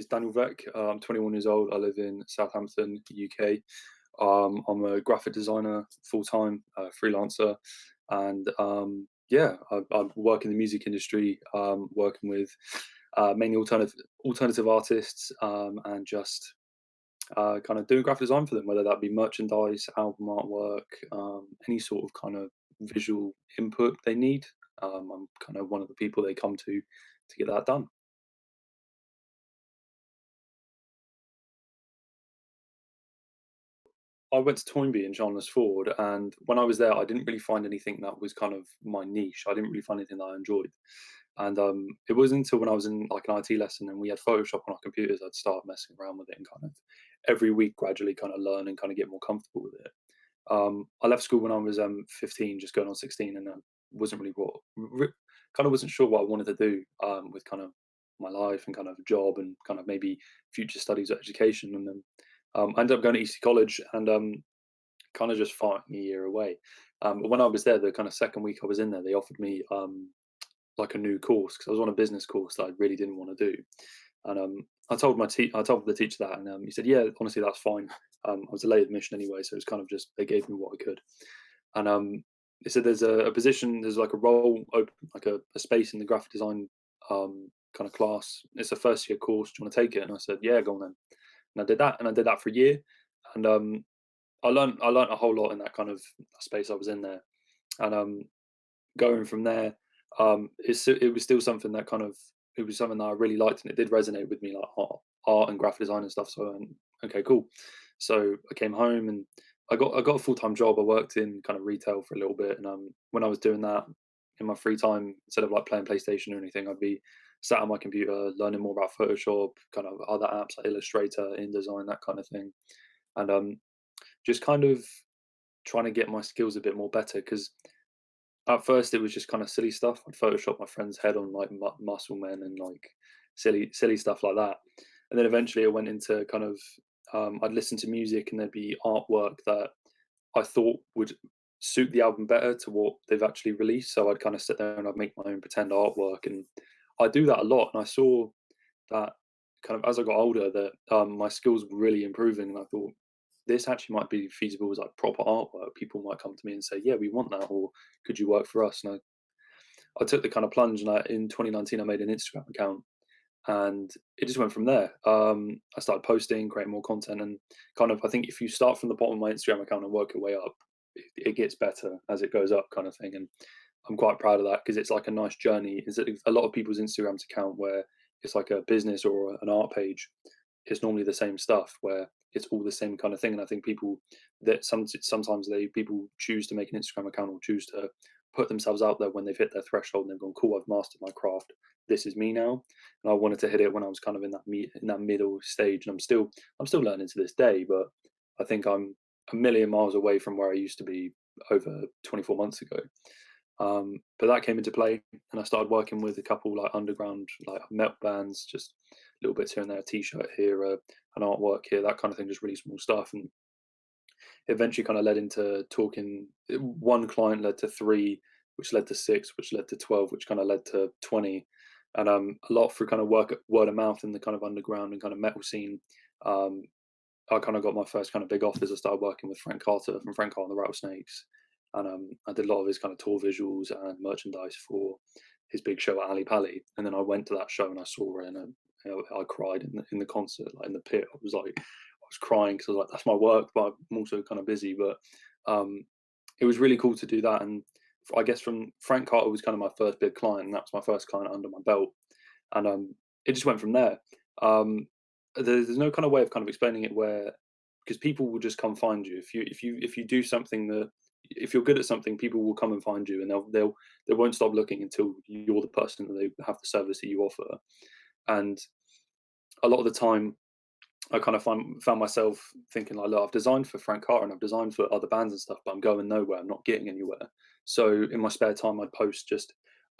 Daniel Veck. I'm 21 years old. I live in Southampton, UK. I'm a graphic designer, full time freelancer, and yeah, I work in the music industry, working with mainly alternative artists, and just kind of doing graphic design for them, whether that be merchandise, album artwork, any sort of kind of visual input they need. I'm kind of one of the people they come to get that done. I went to Toynbee in Chandler's Ford, and when I was there, I didn't really find anything that was kind of my niche. I didn't really find anything that I enjoyed, and it wasn't until when I was in like an IT lesson and we had Photoshop on our computers, I'd start messing around with it and kind of every week gradually kind of learn and kind of get more comfortable with it. I left school when I was 15, just going on 16, and wasn't really kind of wasn't sure what I wanted to do with kind of my life and kind of job and kind of maybe future studies or education. And then I ended up going to EC College and kind of just fighting a year away. But when I was there, the kind of second week I was in there, they offered me like a new course because I was on a business course that I really didn't want to do. And I told the teacher that, and he said, "Yeah, honestly, that's fine." I was a late admission anyway, so it's kind of just they gave me what I could. And they said there's a position, there's like a role open, like a space in the graphic design kind of class. It's a first year course. Do you want to take it? And I said, "Yeah, go on then." And I did that, and I did that for a year, and I learned a whole lot in that kind of space I was in there. And going from there, it was still something that kind of it was something that I really liked, and it did resonate with me, like art and graphic design and stuff. So okay, cool. So I came home and I got a full time job. I worked in kind of retail for a little bit, and when I was doing that in my free time, instead of like playing PlayStation or anything, I'd be sat on my computer learning more about Photoshop, kind of other apps like Illustrator, InDesign, that kind of thing, and just kind of trying to get my skills a bit more better because at first, it was just kind of silly stuff. I'd Photoshop my friend's head on like muscle men and like silly stuff like that. And then eventually, I went into kind of I'd listen to music and there'd be artwork that I thought would suit the album better to what they've actually released. So I'd kind of sit there and I'd make my own pretend artwork, and I do that a lot. And I saw that kind of as I got older that my skills were really improving, and I thought this actually might be feasible as like proper artwork. People might come to me and say, "Yeah, we want that," or "Could you work for us?" And I took the kind of plunge, and in 2019 I made an Instagram account, and it just went from there. I started posting, creating more content, and kind of I think if you start from the bottom of my Instagram account and work your way up, it gets better as it goes up, kind of thing. And I'm quite proud of that because it's like a nice journey. Is that a lot of people's Instagrams account where it's like a business or an art page, it's normally the same stuff where it's all the same kind of thing. And I think people that sometimes they people choose to make an Instagram account or choose to put themselves out there when they've hit their threshold and they've gone, cool, I've mastered my craft. This is me now. And I wanted to hit it when I was kind of in that middle stage. And I'm still learning to this day, but I think I'm a million miles away from where I used to be over 24 months ago. But that came into play, and I started working with a couple like underground like metal bands, just little bits here and there, a t-shirt here, an artwork here, that kind of thing, just really small stuff. And it eventually kind of led into talking. One client led to three, which led to six, which led to 12, which kind of led to 20, and a lot through kind of word of mouth in the kind of underground and kind of metal scene. Um, I kind of got my first kind of big offers. I started working with Frank Carter from Frank Carter and the Rattlesnakes, and I did a lot of his kind of tour visuals and merchandise for his big show at Ali Pali. And then I went to that show and I saw it, and I cried in the concert, like in the pit. I was crying because I was like, that's my work, but I'm also kind of busy. But um, it was really cool to do that. And I guess from Frank Carter was kind of my first big client, and that was my first client under my belt. And it just went from there. Um, there's no kind of way of kind of explaining it where because people will just come find you if you do something that if you're good at something, people will come and find you, and they won't stop looking until you're the person that they have the service that you offer. And a lot of the time I kind of found myself thinking like, look, I've designed for Frank Carter and I've designed for other bands and stuff, but I'm going nowhere. I'm not getting anywhere. So in my spare time, I'd post just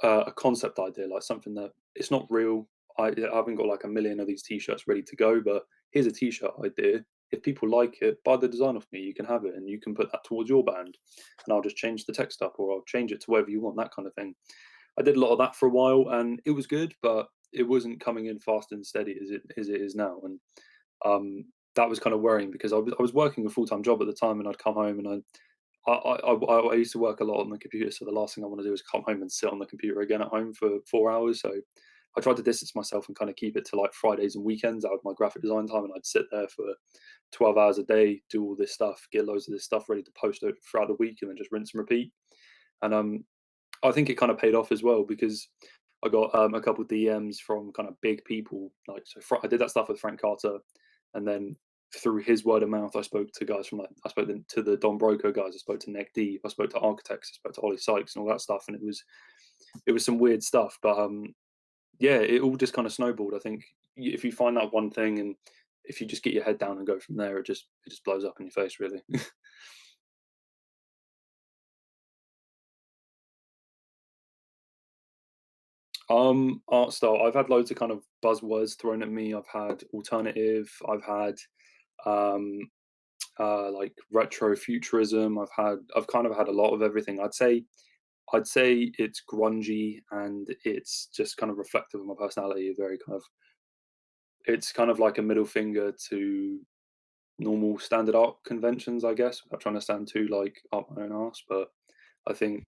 a concept idea, like something that it's not real. I haven't got like a million of these t-shirts ready to go, but here's a t-shirt idea. If people like it, buy the design off me. You can have it, and you can put that towards your band, and I'll just change the text up, or I'll change it to wherever you want. That kind of thing. I did a lot of that for a while, and it was good, but wasn't coming in fast and steady as it is now, and um, that was kind of worrying because I was working a full time job at the time, and I'd come home and I used to work a lot on the computer, so the last thing I want to do is come home and sit on the computer again at home for 4 hours. So I tried to distance myself and kind of keep it to like Fridays and weekends out of my graphic design time, and I'd sit there for 12 hours a day, do all this stuff, get loads of this stuff ready to post throughout the week, and then just rinse and repeat. And I think it kind of paid off as well because I got a couple DMs from kind of big people. Like, so I did that stuff with Frank Carter, and then through his word of mouth, I spoke to guys from like to the Don Broco guys. I spoke to Neck Deep. I spoke to architects. I spoke to Ollie Sykes and all that stuff. And it was some weird stuff, but yeah, it all just kind of snowballed. I think if you find that one thing and if you just get your head down and go from there, it just blows up in your face, really. Art style. I've had loads of kind of buzzwords thrown at me. I've had alternative. I've had um, like retro futurism. I've kind of had a lot of everything. I'd say it's grungy and it's just kind of reflective of my personality. Very kind of it's kind of like a middle finger to normal standard art conventions, I guess, without trying to sound too like up my own arse. But I think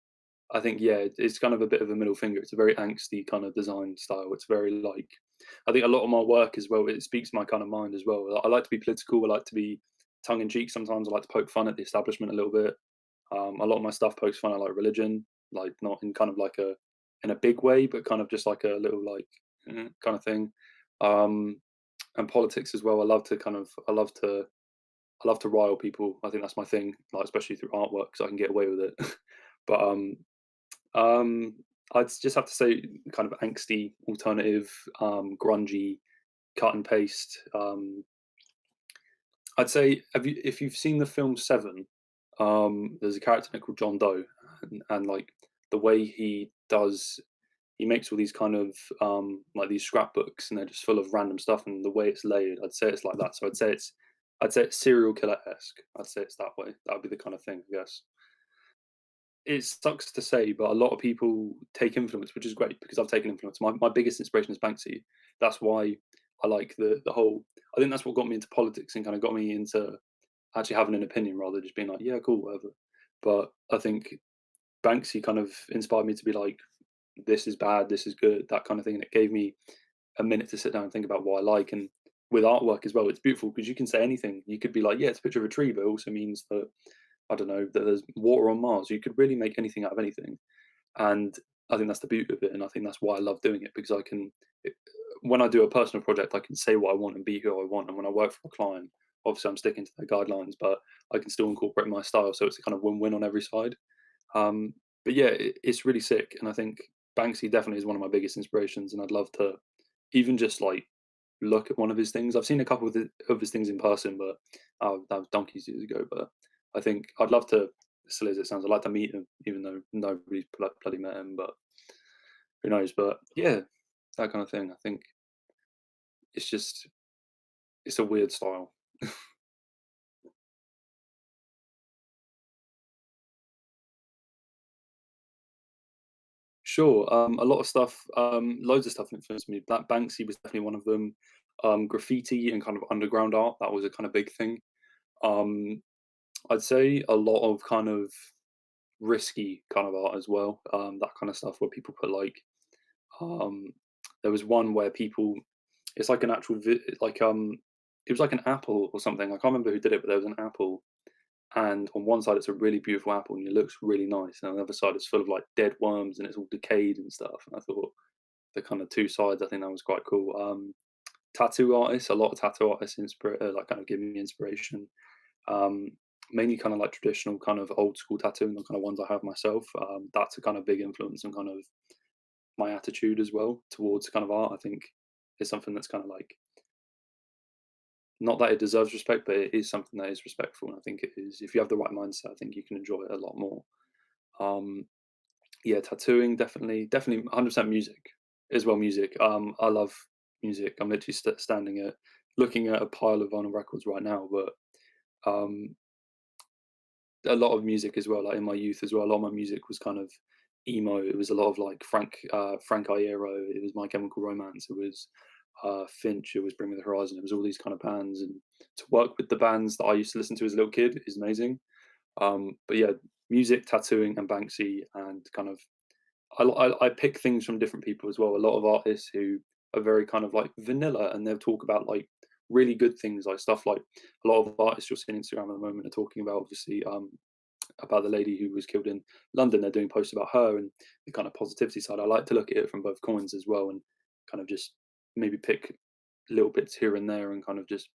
yeah, it's kind of a bit of a middle finger. It's a very angsty kind of design style. It's very like I think a lot of my work as well. It speaks my kind of mind as well. I like to be political. I like to be tongue in cheek. Sometimes I like to poke fun at the establishment a little bit. A lot of my stuff pokes fun at like religion, like not in kind of like a in a big way, but kind of just like a little like kind of thing. Um, and politics as well. I love to rile people. I think that's my thing, like especially through artwork, so I can get away with it. but um, I'd just have to say, kind of angsty, alternative, grungy, cut and paste. I'd say, if you've seen the film Seven, there's a character in it called John Doe, and like the way he makes all these kind of like these scrapbooks, and they're just full of random stuff, and the way it's layered, I'd say it's like that. So I'd say it's serial killer esque. I'd say it's that way. That would be the kind of thing, I guess. It sucks to say, but a lot of people take influence, which is great because I've taken influence. My biggest inspiration is Banksy. That's why I like the whole. I think that's what got me into politics and kind of got me into actually having an opinion rather than just being like, yeah, cool, whatever. But I think Banksy kind of inspired me to be like, this is bad, this is good, that kind of thing. And it gave me a minute to sit down and think about what I like. And with artwork as well, it's beautiful because you can say anything. You could be like, yeah, it's a picture of a tree, but it also means that I don't know that there's water on Mars. You could really make anything out of anything, and I think that's the beauty of it. And I think that's why I love doing it because I can, it, when I do a personal project, I can say what I want and be who I want. And when I work for a client, obviously I'm sticking to their guidelines, but I can still incorporate my style, so it's a kind of win-win on every side. Um, but yeah, it's really sick, and I think Banksy definitely is one of my biggest inspirations, and I'd love to even just like look at one of his things. I've seen a couple of his things in person, but that was donkeys years ago. But I think I'd love to, as silly as it sounds, I'd like to meet him, even though nobody's bloody met him. But who knows? But yeah, that kind of thing. I think it's just it's a weird style. Sure. A lot of stuff, loads of stuff influenced me. That Banksy was definitely one of them. Graffiti and kind of underground art, that was a kind of big thing. Um, I'd say a lot of kind of risky kind of art as well. That kind of stuff where people put like, um, there was one where people, it's like an actual, it was like an apple or something. I can't remember who did it, but there was an apple, and on one side it's a really beautiful apple and it looks really nice, and on the other side it's full of like dead worms and it's all decayed and stuff. And I thought the kind of two sides, I think that was quite cool. Tattoo artists, a lot of tattoo artists like kind of give me inspiration. Um, Mainly kind of like traditional, kind of old school tattooing, the kind of ones I have myself. That's a kind of big influence on kind of my attitude as well towards kind of art. I think it's something that's kind of like not that it deserves respect, but it is something that is respectful. And I think it is, if you have the right mindset, I think you can enjoy it a lot more. Um, yeah, tattooing definitely 100% music as well. Music. I love music. I'm literally standing at looking at a pile of vinyl records right now, but um, a lot of music as well. Like in my youth as well, a lot of my music was kind of emo. It was a lot of like Frank Iero. It was My Chemical Romance. It was Finch. It was Bring Me the Horizon. It was all these kind of bands, and to work with the bands that I used to listen to as a little kid is amazing. But yeah, music, tattooing, and Banksy, and kind of I pick things from different people as well. A lot of artists who are very kind of like vanilla, and they'll talk about like really good things, like stuff like a lot of artists you'll see on Instagram at the moment are talking about, obviously, about the lady who was killed in London. They're doing posts about her and the kind of positivity side. I like to look at it from both coins as well, and kind of just maybe pick little bits here and there, and kind of just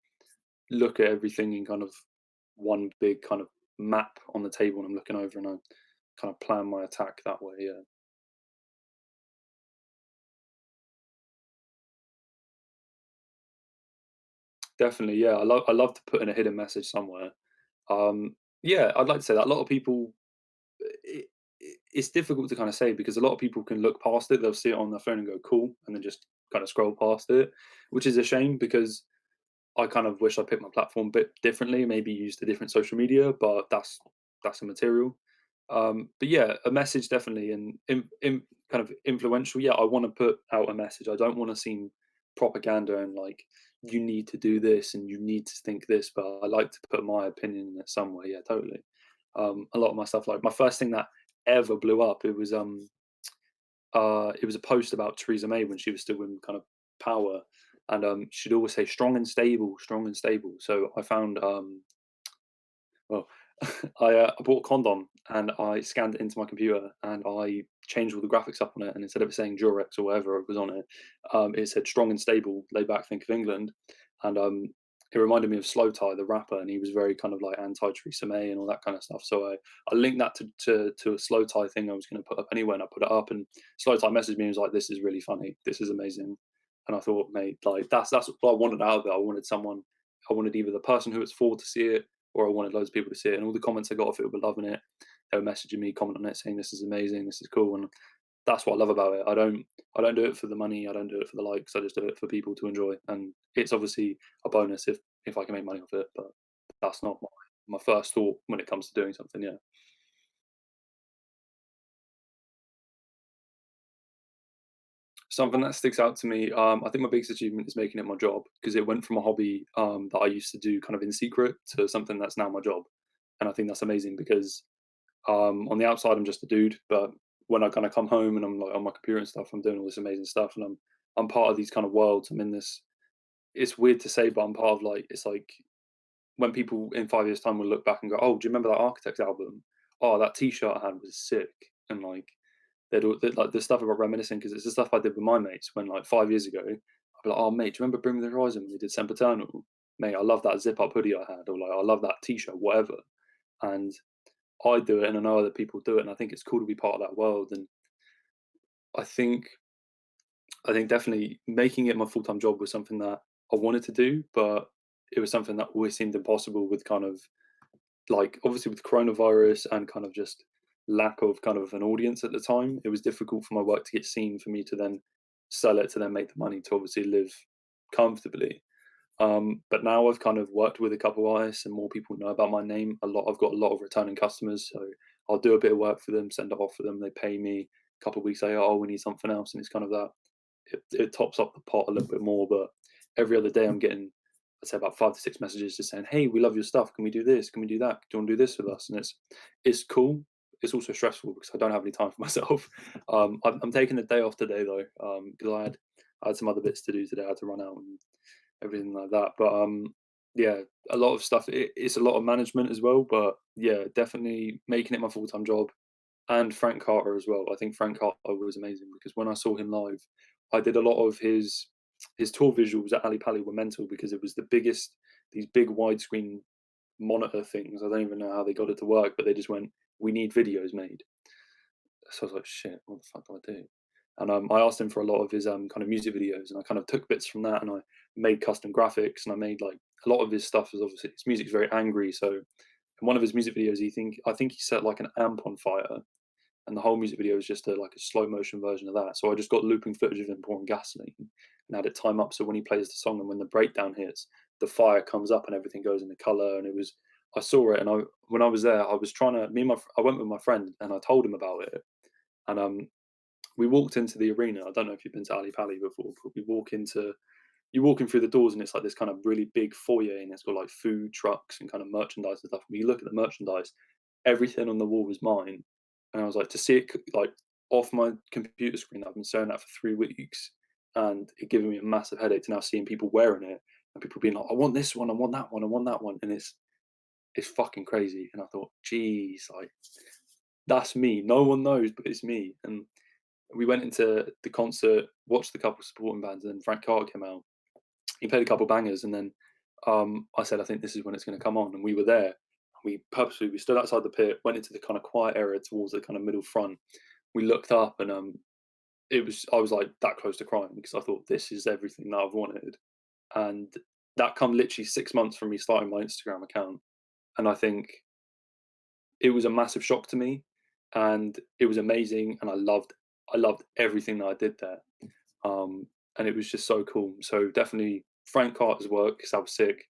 look at everything in kind of one big kind of map on the table, and I'm looking over, and I kind of plan my attack that way. Yeah, definitely. Yeah, I love to put in a hidden message somewhere. Yeah, I'd like to say that a lot of people, it's difficult to kind of say because a lot of people can look past it. They'll see it on their phone and go cool, and then just kind of scroll past it, which is a shame because I kind of wish I picked my platform a bit differently, maybe used a different social media, but that's immaterial. But yeah, a message definitely, and kind of influential. Yeah, I want to put out a message. I don't want to seem propaganda and like you need to do this and you need to think this, but I like to put my opinion in it somewhere. Yeah, totally. A lot of my stuff, like my first thing that ever blew up, it was a post about Theresa May when she was still in kind of power, and she'd always say strong and stable." So I found well, I bought a condom and I scanned it into my computer and I changed all the graphics up on it. And instead of it saying Durex or whatever was on it, it said strong and stable, lay back, think of England. And it reminded me of Slow Tie, the rapper, and he was very kind of like anti Theresa May and all that kind of stuff. So I linked that to a Slow Tie thing I was going to put up anyway. And I put it up, and Slow Tie messaged me and was like, "This is really funny. This is amazing." And I thought, mate, like that's what I wanted out of it. I wanted someone, I wanted either the person who it's for to see it, or I wanted loads of people to see it. And all the comments I got off it were loving it. They were messaging me, commenting on it, saying this is amazing, this is cool, and that's what I love about it. I don't do it for the money. I don't do it for the likes. I just do it for people to enjoy, and it's obviously a bonus if I can make money off it. But that's not my first thought when it comes to doing something. Yeah. Something that sticks out to me, I think my biggest achievement is making it my job because it went from a hobby that I used to do kind of in secret to something that's now my job, and I think that's amazing because on the outside, I'm just a dude, but when I kind of come home and I'm like on my computer and stuff, I'm doing all this amazing stuff, and I'm part of these kind of worlds. I'm in this. It's weird to say, but I'm part of like it's like when people in 5 years' time will look back and go, "Oh, do you remember that Architects album? Oh, that T-shirt I had was sick," and like like the stuff about reminiscing because it's the stuff I did with my mates when like 5 years ago. I'd be like, "Oh, mate, do you remember Bring Me the Horizon when we did Sempiternal? Mate, I love that zip-up hoodie I had, or like I love that T-shirt, whatever." And I do it, and I know other people do it, and I think it's cool to be part of that world. And I think I think definitely making it my full time job was something that I wanted to do, but it was something that always seemed impossible with kind of like obviously with coronavirus and kind of just lack of kind of an audience at the time. It was difficult for my work to get seen for me to then sell it to then make the money to obviously live comfortably. But now I've kind of worked with a couple of artists and more people know about my name a lot. I've got a lot of returning customers, so I'll do a bit of work for them, send it off for them. They pay me a couple of weeks later. Oh, we need something else, and it's kind of that. It tops up the pot a little bit more. But every other day, I'm getting, I'd say, about 5 to 6 messages just saying, "Hey, we love your stuff. Can we do this? Can we do that? Do you want to do this with us?" And it's cool. It's also stressful because I don't have any time for myself. I'm taking a day off today though, because I had some other bits to do today. I had to run out and everything like that. But yeah, a lot of stuff. It's a lot of management as well. But yeah, definitely making it my full time job. And Frank Carter as well. I think Frank Carter was amazing because when I saw him live, I did a lot of his tour visuals at Ali Pali were mental because it was the biggest, these big widescreen monitor things. I don't even know how they got it to work, but they just went, "We need videos made." So I was like, "Shit, what the fuck do I do?" And I asked him for a lot of his kind of music videos, and I kind of took bits from that, and I made custom graphics, and I made like a lot of his stuff is obviously his music's very angry. So in one of his music videos, I think he set like an amp on fire, and the whole music video is just like a slow motion version of that. So I just got looping footage of him pouring gasoline and had it time up so when he plays the song and when the breakdown hits, the fire comes up and everything goes into color. And it was, I saw it, and I when I was there, I was trying to me and my I went with my friend and I told him about it, and we walked into the arena. I don't know if you've been to Ali Pali before, but you walk in through the doors and it's like this kind of really big foyer and it's got like food trucks and kind of merchandise and stuff. When you look at the merchandise, everything on the wall was mine. And I was like, to see it like off my computer screen that I've been staring at for 3 weeks and it giving me a massive headache to now seeing people wearing it and people being like, I want this one, I want that one, I want that one. And it's fucking crazy. And I thought, geez, like that's me. No one knows, but it's me. And we went into the concert, watched a couple of supporting bands, and then Frank Carter came out. He played a couple bangers, and then I said, "I think this is when it's going to come on." And we were there. We stood outside the pit, went into the kind of quiet area towards the kind of middle front. We looked up, and I was like that close to crying because I thought this is everything that I've wanted, and that come literally 6 months from me starting my Instagram account, and I think it was a massive shock to me, and it was amazing, and I loved everything that I did there. Um, and it was just so cool. So definitely Frank Carter's work because I was sick,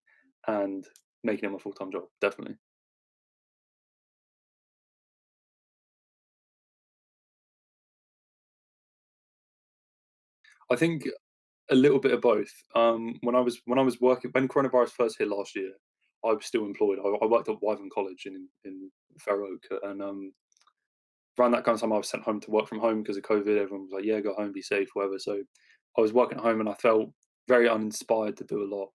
and making it my full time job. Definitely, I think a little bit of both. When I was working when coronavirus first hit last year, I was still employed. I worked at Wyvern College in Fair Oak, and around that kind of time, I was sent home to work from home because of COVID. Everyone was like, "Yeah, go home, be safe, whatever." So I was working at home, and I felt very uninspired to do a lot.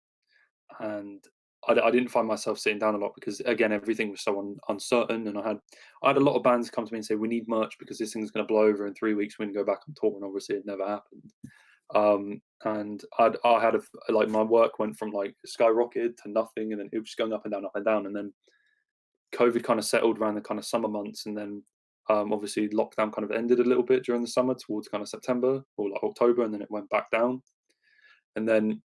And I didn't find myself sitting down a lot because again everything was so uncertain, and I had a lot of bands come to me and say we need merch because this thing's going to blow over in 3 weeks. We're going to go back on tour, and obviously it never happened. And I had like my work went from like skyrocketed to nothing, and then it was just going up and down, and then COVID kind of settled around the kind of summer months, and then obviously lockdown kind of ended a little bit during the summer towards kind of September or like October, and then it went back down, and then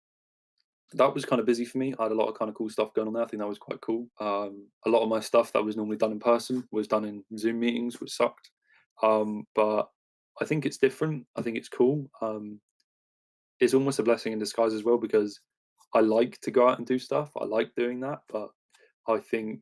that was kind of busy for me. I had a lot of kind of cool stuff going on there. I think that was quite cool. A lot of my stuff that was normally done in person was done in Zoom meetings, which sucked. But I think it's different. I think it's cool. It's almost a blessing in disguise as well because I like to go out and do stuff. I like doing that, but I think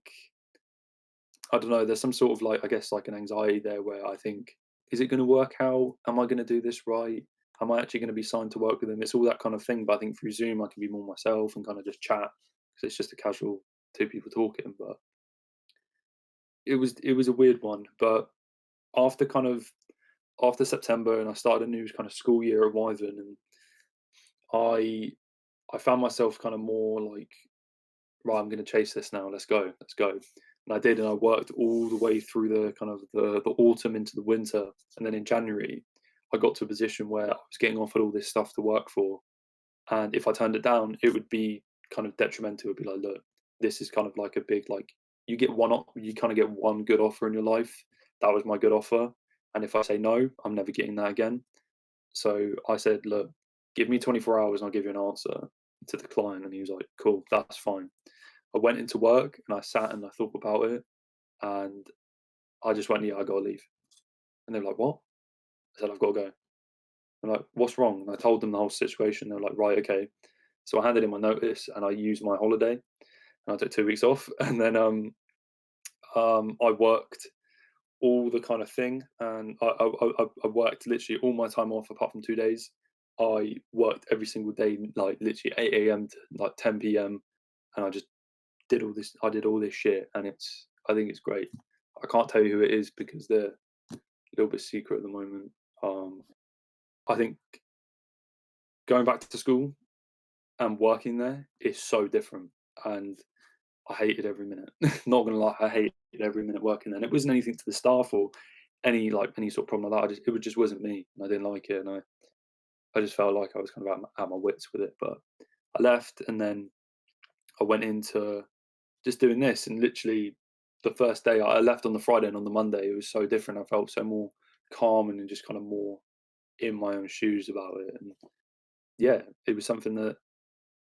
I don't know. There's some sort of like I guess like an anxiety there where I think, is it going to work out? Am I going to do this right? Am I actually going to be signed to work with them? It's all that kind of thing. But I think through Zoom, I can be more myself and kind of just chat because it's just a casual two people talking. But it was a weird one. But after kind of after September, and I started a new kind of school year at Wyvern, and I I found myself kind of more like, right, I'm going to chase this now. Let's go. And I did, and I worked all the way through the kind of the autumn into the winter, and then in January, I got to a position where I was getting offered all this stuff to work for, and if I turned it down, it would be kind of detrimental. It'd be like, look, this is kind of like a big like you kind of get one good offer in your life. That was my good offer, and if I say no, I'm never getting that again. So I said, look, give me 24 hours and I'll give you an answer to the client. And he was like, cool, that's fine. I went into work and I sat and I thought about it and I just went, yeah, I gotta leave. And they were like, what? I said, I've got to go. I'm like, what's wrong? And I told them the whole situation. They were like, right, okay. So I handed in my notice and I used my holiday and I took 2 weeks off. And then I worked all the kind of thing, and I worked literally all my time off apart from 2 days. I worked every single day, like literally 8 a.m. to like 10 p.m. and I just did all this. I did all this shit, and I think it's great. I can't tell you who it is because they're a little bit secret at the moment. Um, I think going back to school and working there is so different, and I hated every minute. Not gonna lie, I hated every minute working there. And it wasn't anything to the staff or any sort of problem like that. Just wasn't me. And I didn't like it, and I just felt like I was kind of at my wits with it. But I left, and then I went into just doing this. And literally, the first day I left on the Friday, and on the Monday it was so different. I felt so more calm and just kind of more in my own shoes about it. And yeah, it was something that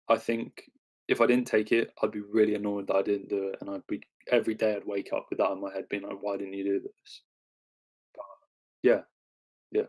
I think if I didn't take it, I'd be really annoyed that I didn't do it, and I'd be every day I'd wake up with that in my head, being like, "Why didn't you do this?" Yeah, yeah.